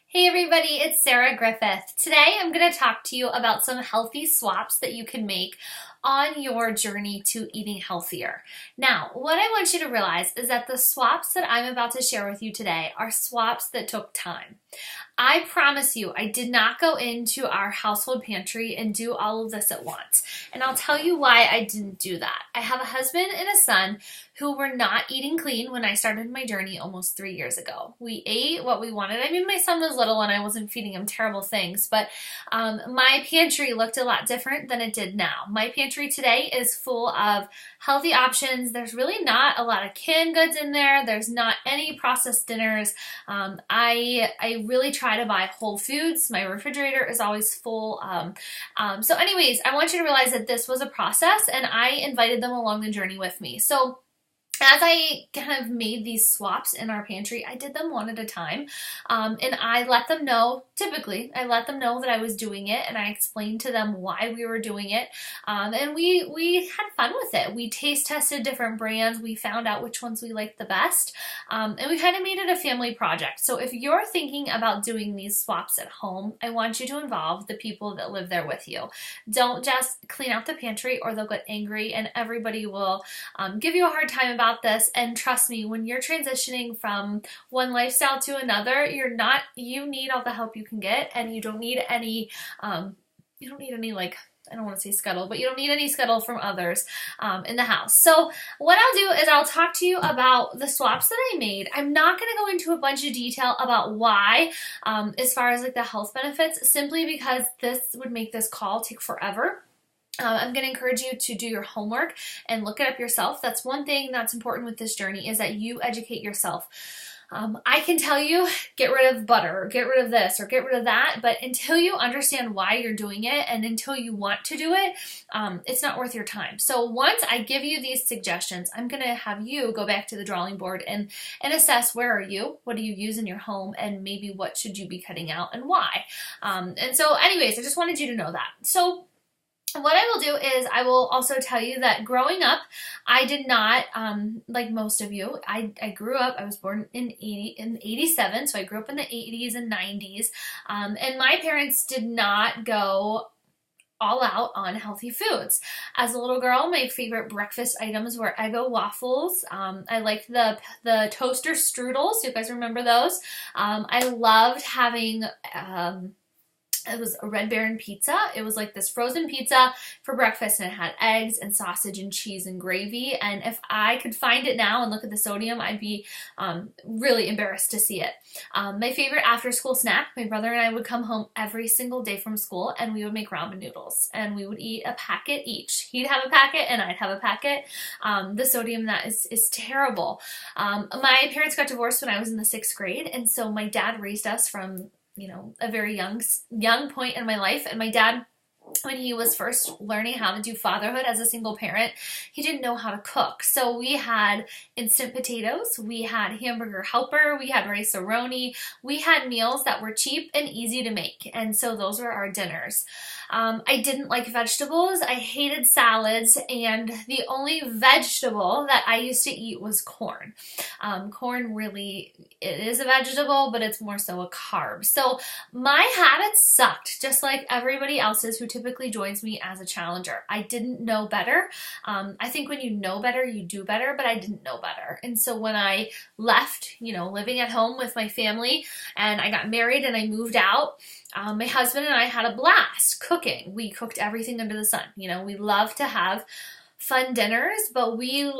Hey everybody, it's Sarah Griffith. Today I'm going to talk to you about some healthy swaps that you can make on your journey to eating healthier. Now, what I want you to realize is that the swaps that I'm about to share with you today are swaps that took time. I promise you, I did not go into our household pantry and do all of this at once. And I'll tell you why I didn't do that. I have a husband and a son who were not eating clean when I started my journey almost 3 years ago. We ate what we wanted. I mean, my son was little and I wasn't feeding him terrible things, but my pantry looked a lot different than it did now. My pantry today is full of healthy options. There's really not a lot of canned goods in there. There's not any processed dinners. I really try to buy whole foods. My refrigerator is always full. So anyways, I want you to realize that this was a process and I invited them along the journey with me. So as I kind of made these swaps in our pantry, I did them one at a time, and I let them know, typically, I let them know that I was doing it, and I explained to them why we were doing it, and we had fun with it. We taste tested different brands, we found out which ones we liked the best, and we kind of made it a family project. So if you're thinking about doing these swaps at home, I want you to involve the people that live there with you. Don't just clean out the pantry or they'll get angry and everybody will give you a hard time about this. And trust me, when you're transitioning from one lifestyle to another, you need all the help you can get, and you don't need any like, I don't want to say scuttle, but you don't need any scuttle from others in the house. So what I'll do is I'll talk to you about the swaps that I made. I'm not going to go into a bunch of detail about why, as far as like the health benefits, simply because this would make this call take forever. I'm going to encourage you to do your homework and look it up yourself. That's one thing that's important with this journey, is that you educate yourself. I can tell you, get rid of butter, or get rid of this, or get rid of that, but until you understand why you're doing it and until you want to do it, it's not worth your time. So once I give you these suggestions, I'm going to have you go back to the drawing board and assess, where are you, what do you use in your home, and maybe what should you be cutting out and why. And so anyways, I just wanted you to know that. So what I will do is I will also tell you that growing up, I did not, like most of you, I grew up, I was born in 87, so I grew up in the 80s and 90s, and my parents did not go all out on healthy foods. As a little girl, my favorite breakfast items were Eggo waffles. I liked the toaster strudels. You guys remember those? I loved having it was a Red Baron pizza. It was like this frozen pizza for breakfast, and it had eggs and sausage and cheese and gravy. And if I could find it now and look at the sodium, I'd be really embarrassed to see it. My favorite after school snack, my brother and I would come home every single day from school and we would make ramen noodles and we would eat a packet each. He'd have a packet and I'd have a packet. The sodium in that is terrible. My parents got divorced when I was in the 6th grade, and so my dad raised us from a very young point in my life. And my dad, when he was first learning how to do fatherhood as a single parent, he didn't know how to cook. So we had instant potatoes, we had hamburger helper, we had rice-a-roni, we had meals that were cheap and easy to make. And so those were our dinners. I didn't like vegetables. I hated salads, and the only vegetable that I used to eat was corn. Corn really, it is a vegetable, but it's more so a carb. So my habits sucked, just like everybody else's who typically joins me as a challenger. I didn't know better. I think when you know better, you do better, but I didn't know better. And so when I left, living at home with my family, and I got married and I moved out, my husband and I had a blast cooking. We cooked everything under the sun. We love to have fun dinners, but we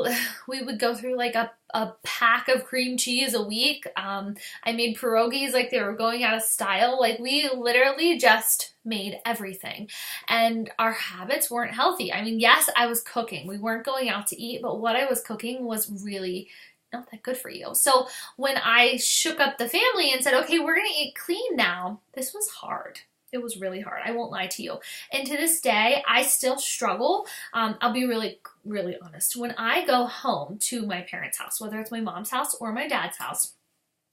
would go through like a pack of cream cheese a week. I made pierogies like they were going out of style. Like, we literally just made everything, and our habits weren't healthy. I mean, yes, I was cooking. We weren't going out to eat, but what I was cooking was really not that good for you. So when I shook up the family and said, okay, we're going to eat clean now, this was hard. It was really hard. I won't lie to you. And to this day, I still struggle. I'll be really, really honest. When I go home to my parents' house, whether it's my mom's house or my dad's house,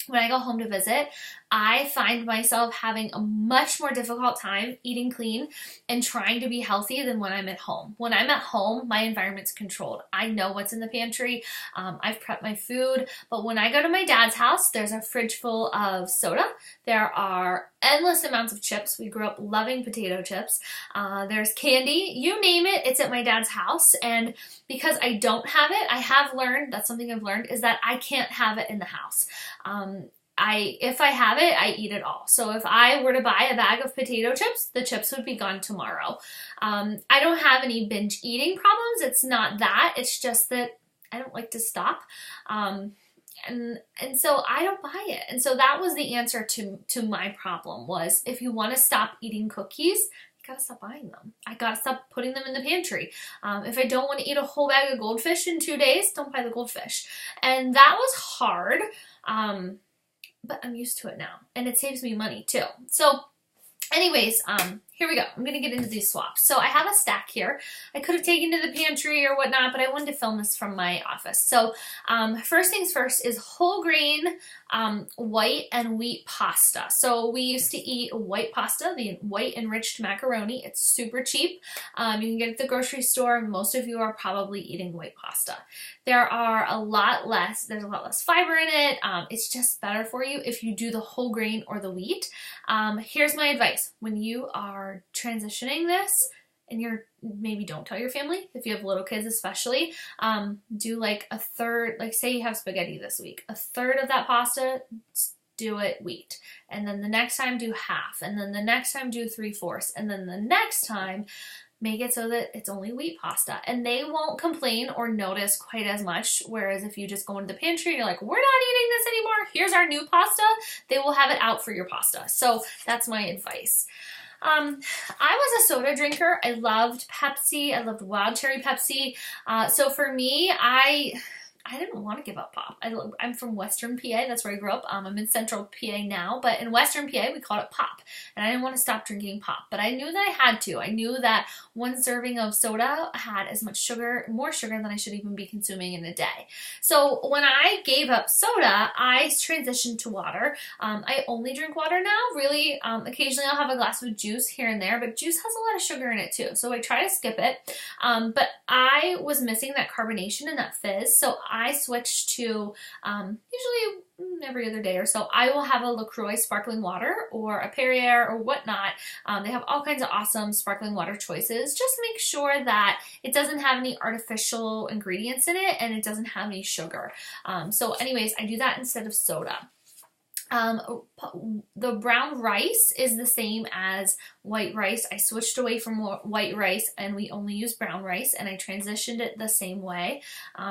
when I go home to visit, I find myself having a much more difficult time eating clean and trying to be healthy than when I'm at home. When I'm at home, my environment's controlled. I know what's in the pantry. I've prepped my food. But when I go to my dad's house, there's a fridge full of soda. There are endless amounts of chips. We grew up loving potato chips. There's candy. You name it, it's at my dad's house. And because I don't have it, I have learned, that's something I've learned, is that I can't have it in the house. If I have it, I eat it all. So if I were to buy a bag of potato chips, the chips would be gone tomorrow. I don't have any binge eating problems. It's not that. It's just that I don't like to stop. And so I don't buy it. And so that was the answer to my problem was if you want to stop eating cookies, you gotta stop buying them. I gotta stop putting them in the pantry. If I don't want to eat a whole bag of goldfish in 2 days, don't buy the goldfish. And that was hard. But I'm used to it now, and it saves me money too. So anyways, here we go. I'm going to get into these swaps. So I have a stack here. I could have taken to the pantry or whatnot, but I wanted to film this from my office. So first things first is whole grain white and wheat pasta. So we used to eat white pasta, the white enriched macaroni. It's super cheap. You can get it at the grocery store. Most of you are probably eating white pasta. There's a lot less fiber in it. It's just better for you if you do the whole grain or the wheat. Here's my advice. When you are transitioning this, and maybe don't tell your family, if you have little kids especially, do like a third, like say you have spaghetti this week, a third of that pasta, do it wheat. And then the next time do half. And then the next time do 3/4. And then the next time make it so that it's only wheat pasta. And they won't complain or notice quite as much. Whereas if you just go into the pantry and you're like, we're not eating this anymore, here's our new pasta, they will have it out for your pasta. So that's my advice. I was a soda drinker. I loved Pepsi. I loved Wild Cherry Pepsi. So for me, I didn't want to give up pop. I'm from Western PA. That's where I grew up. I'm in Central PA now, but in Western PA, we called it pop. And I didn't want to stop drinking pop, but I knew that I had to. I knew that one serving of soda had as much sugar, more sugar than I should even be consuming in a day. So when I gave up soda, I transitioned to water. I only drink water now. Really, occasionally I'll have a glass of juice here and there, but juice has a lot of sugar in it too. So I try to skip it. But I was missing that carbonation and that fizz. So I switched to usually every other day or so, I will have a LaCroix sparkling water or a Perrier or whatnot. They have all kinds of awesome sparkling water choices. Just make sure that it doesn't have any artificial ingredients in it and it doesn't have any sugar. So anyways, I do that instead of soda. The brown rice is the same as white rice. I switched away from white rice and we only use brown rice, and I transitioned it the same way.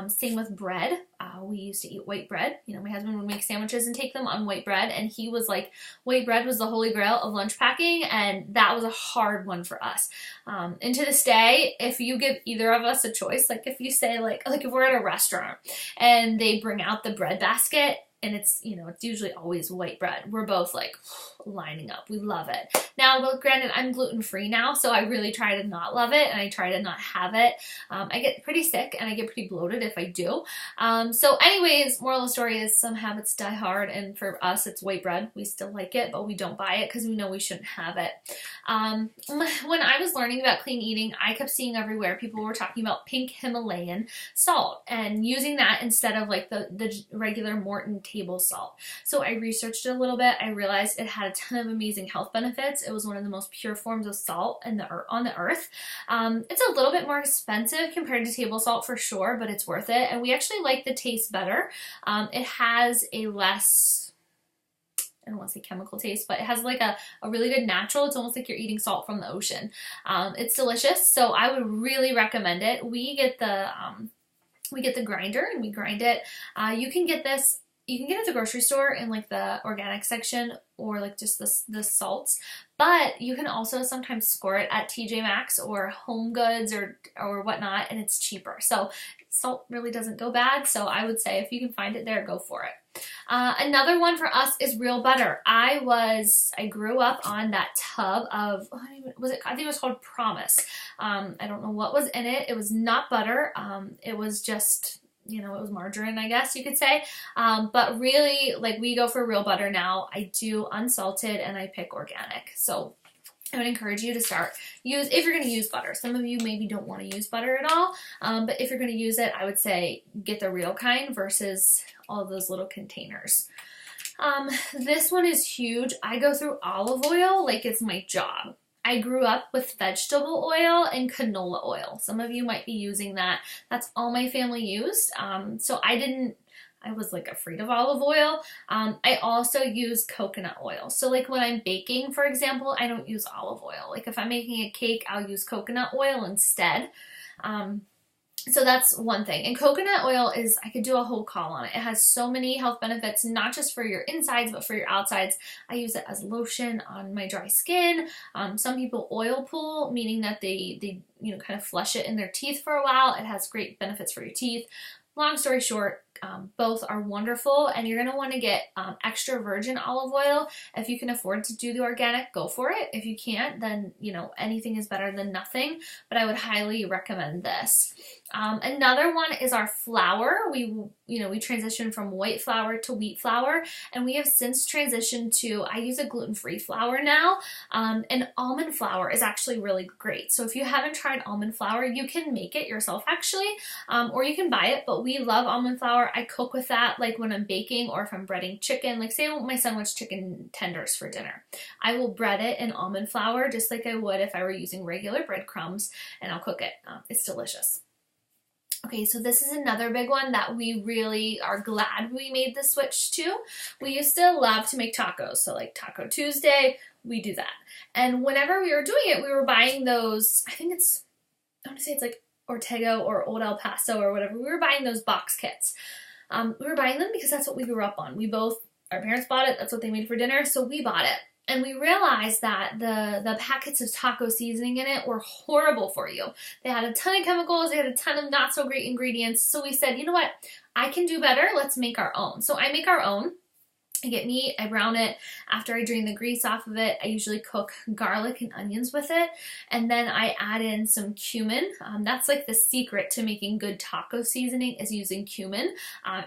Same with bread. We used to eat white bread. You know, my husband would make sandwiches and take them on white bread, and he was like, white bread was the holy grail of lunch packing, and that was a hard one for us. And to this day, if you give either of us a choice, like if you say like if we're at a restaurant and they bring out the bread basket, and it's, you know, it's usually always white bread, we're both like lining up. We love it. Now, well, granted, I'm gluten-free now, so I really try to not love it, and I try to not have it. I get pretty sick, and I get pretty bloated if I do. So anyways, moral of the story is some habits die hard, and for us, it's white bread. We still like it, but we don't buy it because we know we shouldn't have it. When I was learning about clean eating, I kept seeing everywhere people were talking about pink Himalayan salt and using that instead of like the regular Morton table salt. So I researched it a little bit. I realized it had a ton of amazing health benefits. It was one of the most pure forms of salt on the earth. It's a little bit more expensive compared to table salt for sure, but it's worth it. And we actually like the taste better. It has a less, I don't want to say chemical taste, but it has like a really good natural. It's almost like you're eating salt from the ocean. It's delicious. So I would really recommend it. We get the grinder and we grind it. You can get it at the grocery store in like the organic section or like just the salts, but you can also sometimes score it at TJ Maxx or Home Goods or whatnot, and it's cheaper. So salt really doesn't go bad. So I would say if you can find it there, go for it. Another one for us is real butter. I grew up on that tub of, I think it was called Promise. I don't know what was in it. It was not butter. It was just you know, it was margarine, I guess you could say. But really, like, we go for real butter now. I do unsalted and I pick organic. So I would encourage you to if you're going to use butter. Some of you maybe don't want to use butter at all, but if you're going to use it, I would say get the real kind versus all of those little containers. This one is huge. I go through olive oil like it's my job. I grew up with vegetable oil and canola oil. Some of you might be using that. That's all my family used. So I was like afraid of olive oil. I also use coconut oil. So like when I'm baking, for example, I don't use olive oil. Like if I'm making a cake, I'll use coconut oil instead. So that's one thing. And coconut oil I could do a whole call on it. It has so many health benefits, not just for your insides, but for your outsides. I use it as lotion on my dry skin. Some people oil pull, meaning that they kind of flush it in their teeth for a while. It has great benefits for your teeth. Long story short, both are wonderful, and you're going to want to get extra virgin olive oil. If you can afford to do the organic, go for it. If you can't, then, anything is better than nothing, but I would highly recommend this. Another one is our flour. We transitioned from white flour to wheat flour, and we have since transitioned to, I use a gluten-free flour now, and almond flour is actually really great. So if you haven't tried almond flour, you can make it yourself actually, or you can buy it, but we love almond flour. I cook with that like when I'm baking or if I'm breading chicken. Like say my son wants chicken tenders for dinner. I will bread it in almond flour just like I would if I were using regular breadcrumbs, and I'll cook it. It's delicious. Okay, so this is another big one that we really are glad we made the switch to. We used to love to make tacos. So like Taco Tuesday, we do that. And whenever we were doing it, we were buying those, I want to say it's like Ortega or Old El Paso or whatever. We were buying those box kits. We were buying them because that's what we grew up on. Our parents bought it. That's what they made for dinner. So we bought it. And we realized that the packets of taco seasoning in it were horrible for you. They had a ton of chemicals. They had a ton of not so great ingredients. So we said, you know what? I can do better. Let's make our own. So I make our own. I get meat, I brown it. After I drain the grease off of it, I usually cook garlic and onions with it. And then I add in some cumin. That's like the secret to making good taco seasoning is using cumin.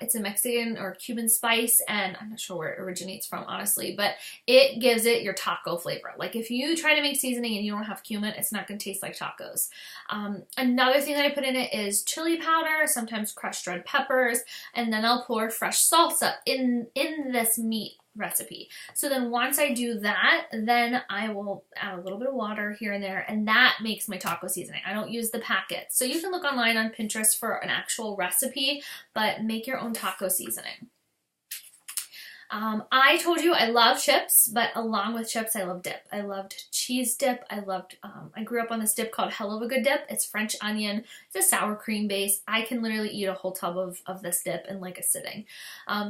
It's a Mexican or Cuban spice, and I'm not sure where it originates from, honestly, but it gives it your taco flavor. Like if you try to make seasoning and you don't have cumin, it's not going to taste like tacos. Another thing that I put in it is chili powder, sometimes crushed red peppers, and then I'll pour fresh salsa in this meat recipe. So then once I do that, then I will add a little bit of water here and there, and that makes my taco seasoning. I don't use the packets. So you can look online on Pinterest for an actual recipe, but make your own taco seasoning. I told you I love chips, but along with chips, I love dip. I loved cheese dip. I grew up on this dip called Hell of a Good Dip. It's French onion. It's a sour cream base. I can literally eat a whole tub of this dip in like a sitting.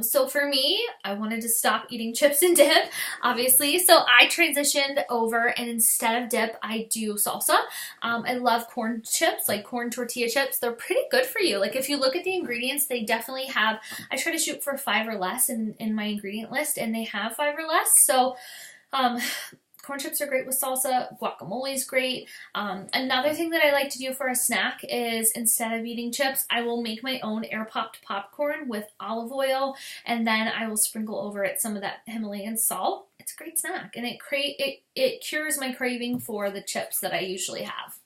So for me, I wanted to stop eating chips and dip, obviously. So I transitioned over, and instead of dip, I do salsa. I love corn chips, like corn tortilla chips. They're pretty good for you. Like if you look at the ingredients, they definitely have, I try to shoot for 5 or less in my ingredient list, and they have 5 or less. So corn chips are great with salsa. Guacamole is great. Another thing that I like to do for a snack is instead of eating chips, I will make my own air popped popcorn with olive oil, and then I will sprinkle over it some of that Himalayan salt. It's a great snack, and it cures my craving for the chips that I usually have.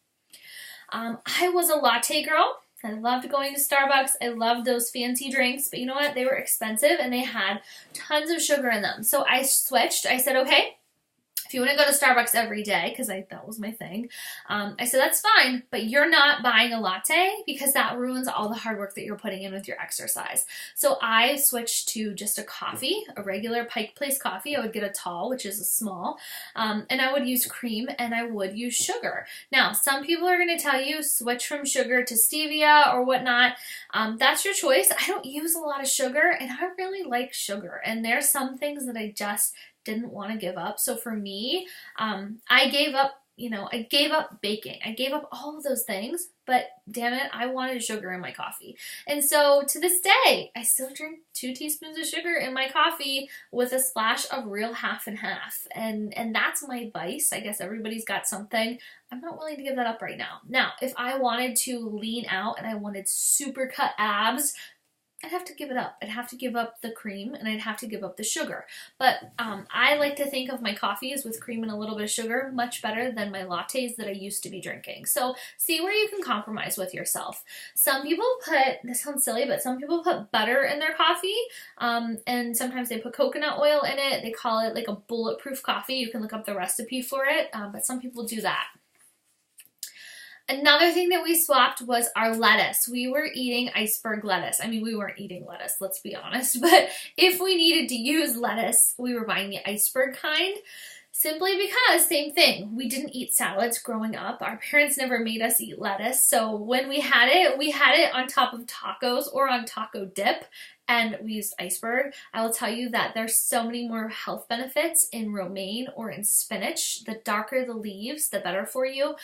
I was a latte girl. I loved going to Starbucks. I loved those fancy drinks, but you know what? They were expensive and they had tons of sugar in them. So I switched. I said, okay, if you want to go to Starbucks every day, because that was my thing, I said, that's fine, but you're not buying a latte because that ruins all the hard work that you're putting in with your exercise. So I switched to just a coffee, a regular Pike Place coffee. I would get a tall, which is a small, and I would use cream and I would use sugar. Now, some people are going to tell you switch from sugar to stevia or whatnot. That's your choice. I don't use a lot of sugar, and I really like sugar, and there's some things that I just didn't want to give up. So for me, I gave up, I gave up baking. I gave up all of those things, but damn it, I wanted sugar in my coffee. And so to this day, I still drink 2 teaspoons of sugar in my coffee with a splash of real half and half. And that's my vice. I guess everybody's got something. I'm not willing to give that up right now. Now, if I wanted to lean out and I wanted super cut abs, I'd have to give it up. I'd have to give up the cream and I'd have to give up the sugar. But I like to think of my coffees with cream and a little bit of sugar much better than my lattes that I used to be drinking. So see where you can compromise with yourself. Some people this sounds silly, but some people put butter in their coffee, and sometimes they put coconut oil in it. They call it like a bulletproof coffee. You can look up the recipe for it, but some people do that. Another thing that we swapped was our lettuce. We were eating iceberg lettuce. I mean, we weren't eating lettuce, let's be honest, but if we needed to use lettuce, we were buying the iceberg kind. Simply because, same thing, we didn't eat salads growing up. Our parents never made us eat lettuce, so when we had it on top of tacos or on taco dip, and we used iceberg. I will tell you that there's so many more health benefits in romaine or in spinach. The darker the leaves, the better for you.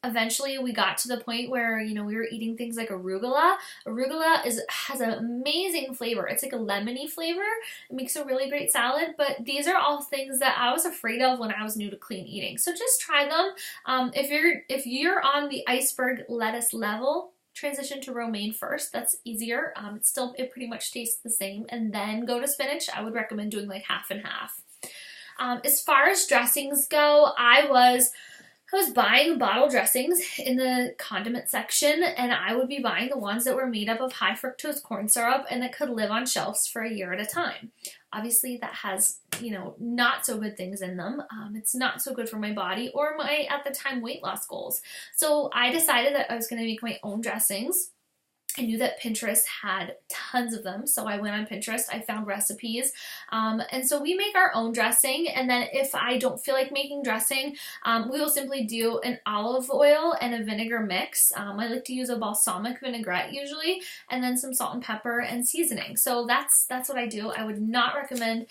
Eventually, we got to the point where, we were eating things like arugula. Arugula has an amazing flavor. It's like a lemony flavor. It makes a really great salad, but these are all things that I was afraid of when I was new to clean eating. So just try them. If you're on the iceberg lettuce level, transition to romaine first. That's easier. It pretty much tastes the same, and then go to spinach. I would recommend doing like half and half. As far as dressings go, I was buying bottle dressings in the condiment section, and I would be buying the ones that were made up of high fructose corn syrup and that could live on shelves for a year at a time. Obviously, that has, not so good things in them. It's not so good for my body or my, at the time, weight loss goals. So I decided that I was going to make my own dressings. I knew that Pinterest had tons of them, so I went on Pinterest, I found recipes, and so we make our own dressing, and then if I don't feel like making dressing, we will simply do an olive oil and a vinegar mix. I like to use a balsamic vinaigrette usually, and then some salt and pepper and seasoning. So that's what I do. I would not recommend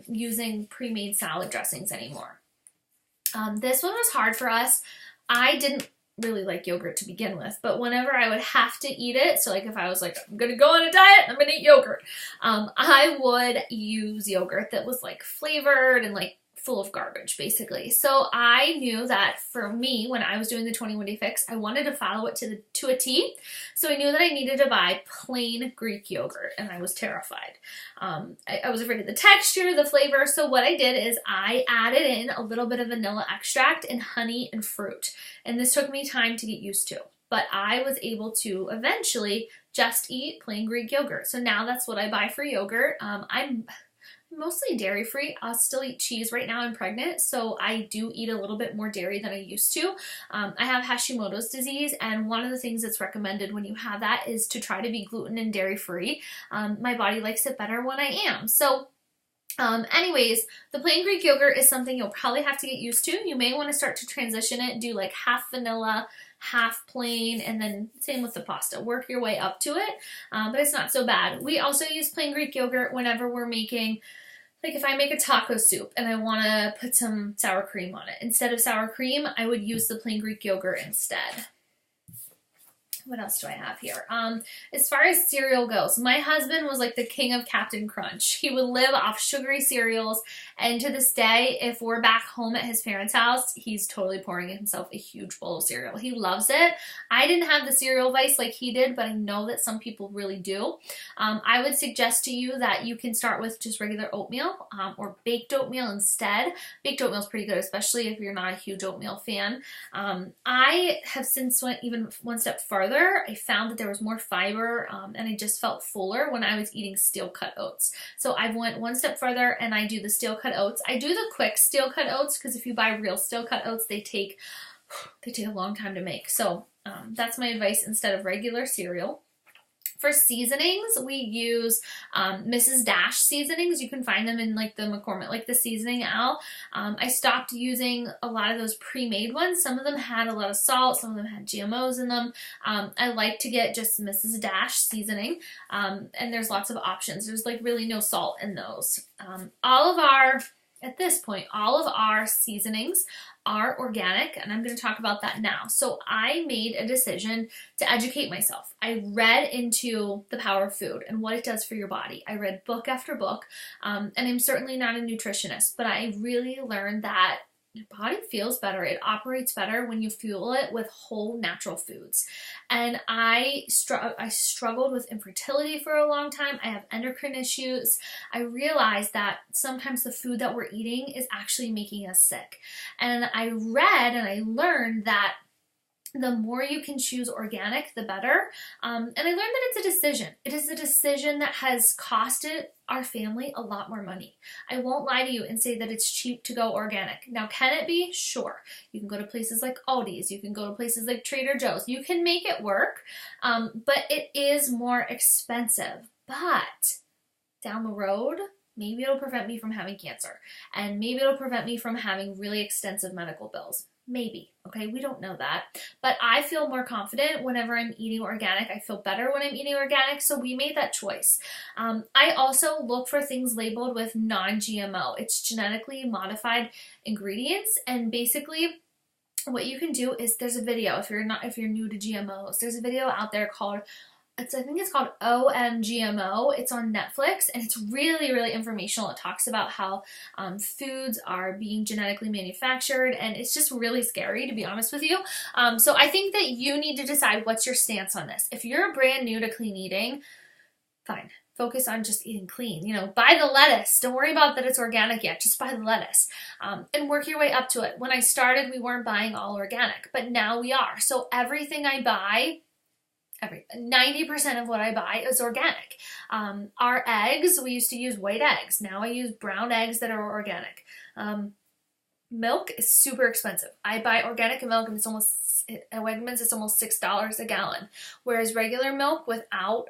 using pre-made salad dressings anymore. This one was hard for us. I didn't really like yogurt to begin with, but whenever I would have to eat it, so like if I was like, I'm gonna go on a diet, I'm gonna eat yogurt, I would use yogurt that was like flavored and like full of garbage basically. So I knew that for me, when I was doing the 21 Day Fix, I wanted to follow it to a T. So I knew that I needed to buy plain Greek yogurt, and I was terrified. I was afraid of the texture, the flavor. So what I did is I added in a little bit of vanilla extract and honey and fruit. And this took me time to get used to, but I was able to eventually just eat plain Greek yogurt. So now that's what I buy for yogurt. I'm mostly dairy free. I'll still eat cheese. Right now I'm pregnant, so I do eat a little bit more dairy than I used to. I have Hashimoto's disease, and one of the things that's recommended when you have that is to try to be gluten and dairy free. My body likes it better when I am. So anyways, the plain Greek yogurt is something you'll probably have to get used to. You may want to start to transition it, do like half vanilla, half plain, and then same with the pasta. Work your way up to it, but it's not so bad. We also use plain Greek yogurt whenever we're making, like if I make a taco soup and I want to put some sour cream on it. Instead of sour cream, I would use the plain Greek yogurt instead. What else do I have here? As far as cereal goes, my husband was like the king of Captain Crunch. He would live off sugary cereals, and to this day, if we're back home at his parents' house, he's totally pouring himself a huge bowl of cereal. He loves it. I didn't have the cereal vice like he did, but I know that some people really do. I would suggest to you that you can start with just regular oatmeal or baked oatmeal instead. Baked oatmeal is pretty good, especially if you're not a huge oatmeal fan. I have since went even one step farther. I found that there was more fiber, and I just felt fuller when I was eating steel cut oats. So I went one step further and I do the steel cut oats. I do the quick steel cut oats because if you buy real steel cut oats, they take a long time to make. So that's my advice instead of regular cereal. For seasonings, we use Mrs. Dash seasonings. You can find them in like the McCormick, like the seasoning aisle. I stopped using a lot of those pre-made ones. Some of them had a lot of salt, some of them had GMOs in them. I like to get just Mrs. Dash seasoning, and there's lots of options. There's like really no salt in those. All of our At this point, all of our seasonings are organic, and I'm going to talk about that now. So I made a decision to educate myself. I read into the power of food and what it does for your body. I read book after book, and I'm certainly not a nutritionist, but I really learned that your body feels better. It operates better when you fuel it with whole natural foods. And I struggled with infertility for a long time. I have endocrine issues. I realized that sometimes the food that we're eating is actually making us sick. And I read and I learned that the more you can choose organic, the better. And I learned that it's a decision. It is a decision that has costed our family a lot more money. I won't lie to you and say that it's cheap to go organic. Now, can it be? Sure. You can go to places like Aldi's. You can go to places like Trader Joe's. You can make it work, but it is more expensive. But down the road, maybe it'll prevent me from having cancer. And maybe it'll prevent me from having really extensive medical bills. Maybe, okay? We don't know that. But I feel more confident whenever I'm eating organic. I feel better when I'm eating organic, so we made that choice. I also look for things labeled with non-GMO. It's genetically modified ingredients, and basically what you can do is there's a video, if you're new to GMOs, there's a video out there called I think it's called OMGMO. It's on Netflix, and it's really, really informational. It talks about how foods are being genetically manufactured, and it's just really scary, to be honest with you. So I think that you need to decide what's your stance on this. If you're brand new to clean eating, fine. Focus on just eating clean. You know, buy the lettuce. Don't worry about that it's organic yet. Just buy the lettuce and work your way up to it. When I started, we weren't buying all organic, but now we are. So everything I buy, 90% of what I buy is organic. Our eggs, we used to use white eggs. Now I use brown eggs that are organic. Milk is super expensive. I buy organic milk, and at Wegmans, it's almost $6 a gallon. Whereas regular milk without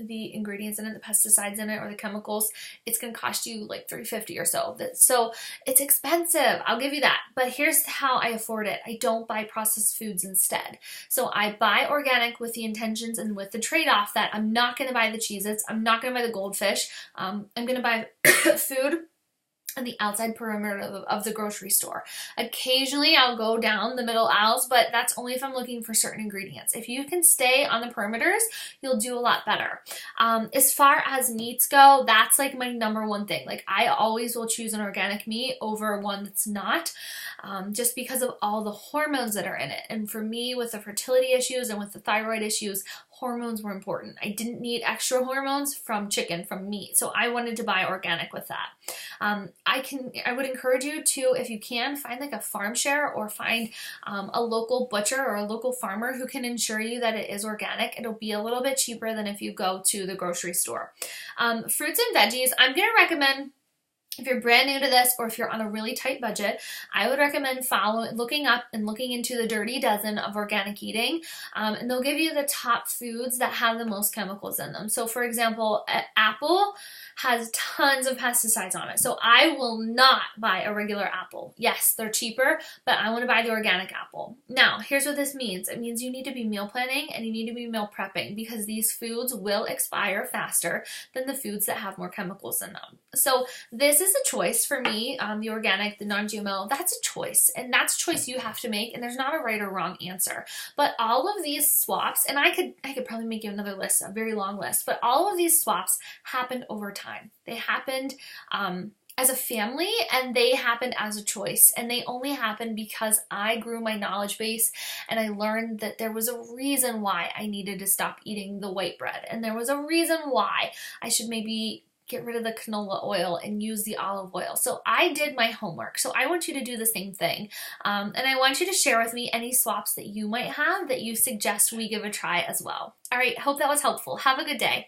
the ingredients in it, the pesticides in it, or the chemicals, it's going to cost you like $3.50 or so. So it's expensive, I'll give you that. But here's how I afford it. I don't buy processed foods instead. So I buy organic with the intentions and with the trade-off that I'm not going to buy the Cheez-Its, I'm not going to buy the Goldfish, I'm going to buy food on the outside perimeter of the grocery store. Occasionally I'll go down the middle aisles, but that's only if I'm looking for certain ingredients. If you can stay on the perimeters, you'll do a lot better. As far as meats go, that's like my number one thing. Like, I always will choose an organic meat over one that's not, just because of all the hormones that are in it. And for me, with the fertility issues and with the thyroid issues, hormones were important. I didn't need extra hormones from chicken, from meat. So I wanted to buy organic with that. I would encourage you to, if you can, find like a farm share, or find a local butcher or a local farmer who can ensure you that it is organic. It'll be a little bit cheaper than if you go to the grocery store. Fruits and veggies, I'm going to recommend, if you're brand new to this, or if you're on a really tight budget, I would recommend looking up and looking into the Dirty Dozen of organic eating, and they'll give you the top foods that have the most chemicals in them. So for example, apple has tons of pesticides on it. So I will not buy a regular apple. Yes, they're cheaper, but I want to buy the organic apple. Now, here's what this means. It means you need to be meal planning and you need to be meal prepping, because these foods will expire faster than the foods that have more chemicals in them. So this is a choice for me, the organic, the non-GMO, that's a choice, and that's a choice you have to make, and there's not a right or wrong answer. But all of these swaps, and I could probably make you another list, a very long list, but all of these swaps happened over time. They happened as a family, and they happened as a choice, and they only happened because I grew my knowledge base, and I learned that there was a reason why I needed to stop eating the white bread, and there was a reason why I should maybe get rid of the canola oil and use the olive oil. So I did my homework. So I want you to do the same thing. And I want you to share with me any swaps that you might have that you suggest we give a try as well. All right, hope that was helpful. Have a good day.